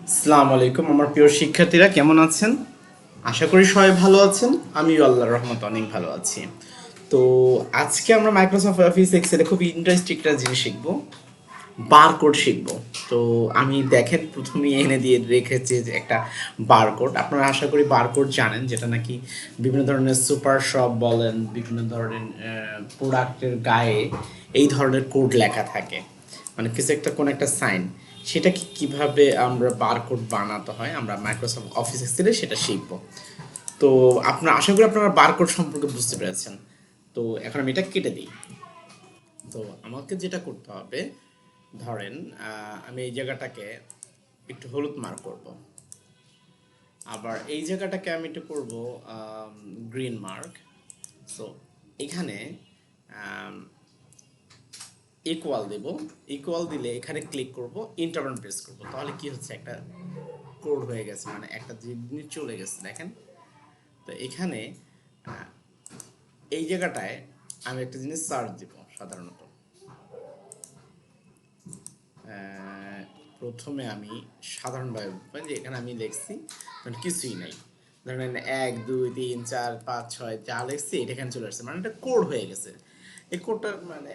আসসালামু আলাইকুম আমার প্রিয় শিক্ষার্থীরা, কেমন আছেন? আশা করি সবাই ভালো আছেন। আমিও আল্লাহর রহমতে অনেক ভালো আছি। তো আজকে আমরা মাইক্রোসফট অফিস এক্সেলে খুব ইন্টারেস্টিং একটা জিনিস শিখবো, বারকোড শিখবো। তো আমি দেখেন প্রথমেই এনে দিয়ে রেখেছি যে একটা বারকোড। আপনারা আশা করি বারকোড জানেন, যেটা নাকি বিভিন্ন ধরনের সুপার শপ বলেন, বিভিন্ন ধরনের প্রোডাক্টের গায়ে এই ধরনের কোড লেখা থাকে, মানে কিছু একটা কোন একটা সাইন। সেটাকে কিভাবে আমরা বারকোড বানাতে হয় আমরা মাইক্রোসফট অফিস এক্সেলে সেটা শিখবো। তো আপনারা আশা করি আপনারা বারকোড সম্পর্কে বুঝতে পেরেছেন। তো এখন আমি এটা কেটে দিই। তো আমাকে যেটা করতে হবে, ধরেন আমি এই জায়গাটাকে একটু হলুদ মার্ক করব, আবার এই জায়গাটাকে আমি একটু করব গ্রিন মার্ক। সো এখানে ইকুয়াল দেব। ইকুয়াল দিলে এখানে ক্লিক করব, ইন্টার বাটন প্রেস করব, তাহলে কি হচ্ছে, একটা কোড হয়ে গেছে, মানে একটা জিনিস চলে গেছে দেখেন। তো এখানে আহ, এই জায়গাটায় আমি একটা জিনিস সার্চ দিব। সাধারণত প্রথমে আমি সাধারণভাবে যে এখানে আমি লিখছি, মানে কিছুই নাই, ধরেন 1 2 3 4 5 6 যা লিখছি এটা এখানে চলে আসছে, মানে এটা কোড হয়ে গেছে। এই কোডটা মানে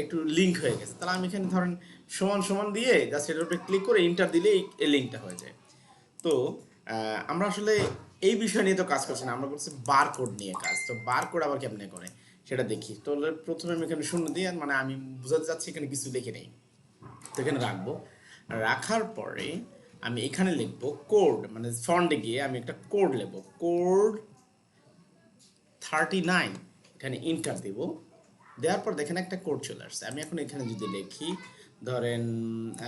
একটু লিঙ্ক হয়ে গেছে। তাহলে আমি এখানে ধরেন সমান সমান দিয়ে জাস্ট এটার উপরে ক্লিক করে ইন্টার দিলে এই লিঙ্কটা হয়ে যায়। তো আমরা আসলে এই বিষয় নিয়ে তো কাজ করছি না, আমরা করছি বারকোড নিয়ে কাজ। তো বারকোড আবার কেমনে করে সেটা দেখি। তো প্রথমে আমি এখানে শূন্য দিই, মানে আমি বোঝাতে চাচ্ছি এখানে কিছু লিখে নেই। তো এখানে রাখবো। রাখার পরে আমি এখানে লিখবো কোড, মানে ফন্টে গিয়ে আমি একটা কোড লিখবো, কোড 39। এখানে ইন্টার দিব। দেওয়ার পর দেখেন একটা কোড চলে আসছে। আমি এখন এখানে যদি লিখি, ধরেন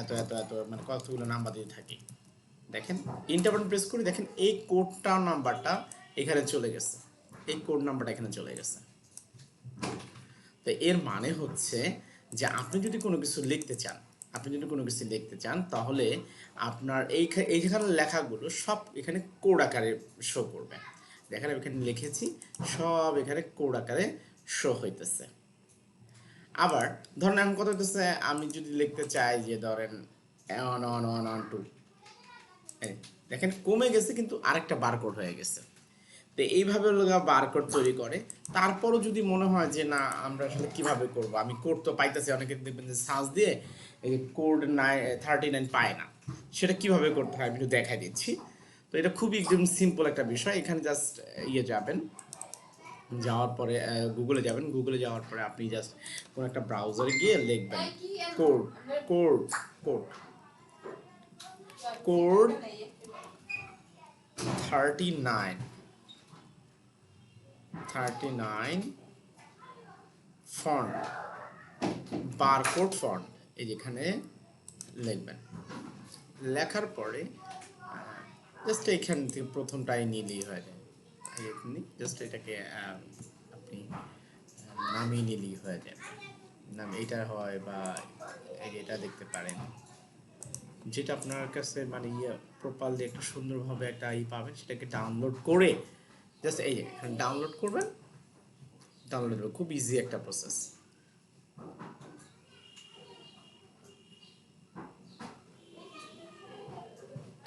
এত এত এত, মানে কতগুলো নাম্বার দিয়ে থাকি, দেখেন ইন্টার বাটন প্রেস করি, দেখেন এই কোডটা নাম্বারটা এখানে চলে গেছে, এই কোড নাম্বারটা এখানে চলে গেছে। তো এর মানে হচ্ছে যে আপনি যদি কোনো কিছু লিখতে চান, তাহলে আপনার এইখানে লেখাগুলো সব এখানে কোড আকারে শো করবে। দেখেন আমি এখানে লিখেছি, সব এখানে কোড আকারে শো হইতেছে। আবার ধরেন এখন কথা হইতেছে, আমি যদি লিখতে চাই যে ধরেন 1 1 1 1 2, দেখেন কমে গেছে কিন্তু আরেকটা বারকোড হয়ে গেছে। তো এইভাবে লোক বারকোড তৈরি করে। তারপরও যদি মনে হয় যে না, আমরা আসলে কিভাবে করব, আমি কোড তো পাইতেছি, অনেকে দেখবেন যে সার্চ দিয়ে এই কোড 39 পায় না, সেটা কিভাবে করতে হয় আমি একটু দেখাই দিচ্ছি। তো এটা খুবই একদম সিম্পল একটা বিষয়। এখানে জাস্ট যাবেন, যাওয়ার পরে গুগলে যাবেন, গুগলে যাওয়ার পরে আপনি জাস্ট কোনো একটা ব্রাউজারে গিয়ে লিখবেন code code code code 39 font, barcode font, এই যেখানে লিখবেন। লেখার পরে জাস্ট এখান থেকে প্রথমটাই নিলেই হয়ে যায়। জাস্ট এটাকে আপনি নামিয়ে নিলেই হয়ে যায়। নাম এটা হয়, বা এটা দেখতে পারেন, যেটা আপনার কাছে মানে প্রপারলি একটা সুন্দরভাবে একটা পাবেন, সেটাকে ডাউনলোড করে জাস্ট এই যে এখানে ডাউনলোড করবেন। ডাউনলোড খুব ইজি একটা প্রসেস।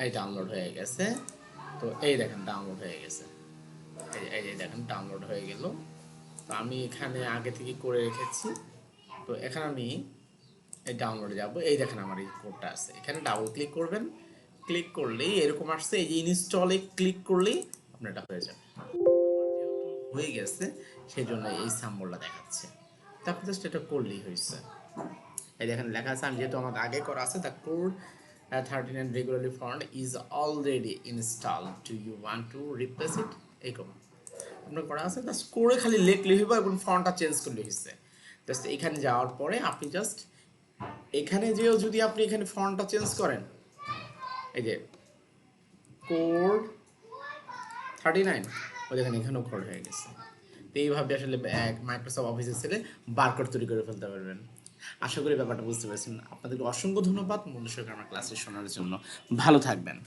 এই ডাউনলোড হয়ে গেছে। তো এই দেখেন ডাউনলোড হয়ে গেছে, এই যে দেখেন ডাউনলোড হয়ে গেল। তো আমি এখানে আগে থেকে করে রেখেছি। তো এখানে আমি এই ডাউনলোডে যাব, এই দেখেন আমার এই কোডটা আছে, এখানে ডাবল ক্লিক করবেন। ক্লিক করলেই এরকম আসছে, এই যে ইনস্টলে ক্লিক করলেই আপনার এটা হয়ে যাবে। হয়ে গেছে, সেই জন্য এই সাম্বলটা দেখাচ্ছে। তারপর জাস্ট এটা করলেই হয়েছে। এই দেখেন লেখা আছে, আমি যেহেতু আমার আগে করা আছে, the code 39 regularly found is already installed, do you want to replace it, এইরকম আপনার করা আছে। জাস্ট করে খালি লিখলে হইব এবং ফন্টটা চেঞ্জ করলে হয়েছে। জাস্ট এখানে যাওয়ার পরে আপনি জাস্ট এখানে যেও, যদি আপনি এখানে ফন্টটা চেঞ্জ করেন, এই যে কোড 39, ওই দেখেন এখানেও কোড হয়ে গেছে। তো এইভাবে আসলে মাইক্রোসফট অফিসে ছেলে বারকোড তৈরি করে ফেলতে পারবেন। আশা করি ব্যাপারটা বুঝতে পেরেছেন। আপনাদেরকে অসংখ্য ধন্যবাদ মনোযোগ আমার ক্লাসে শোনার জন্য। ভালো থাকবেন।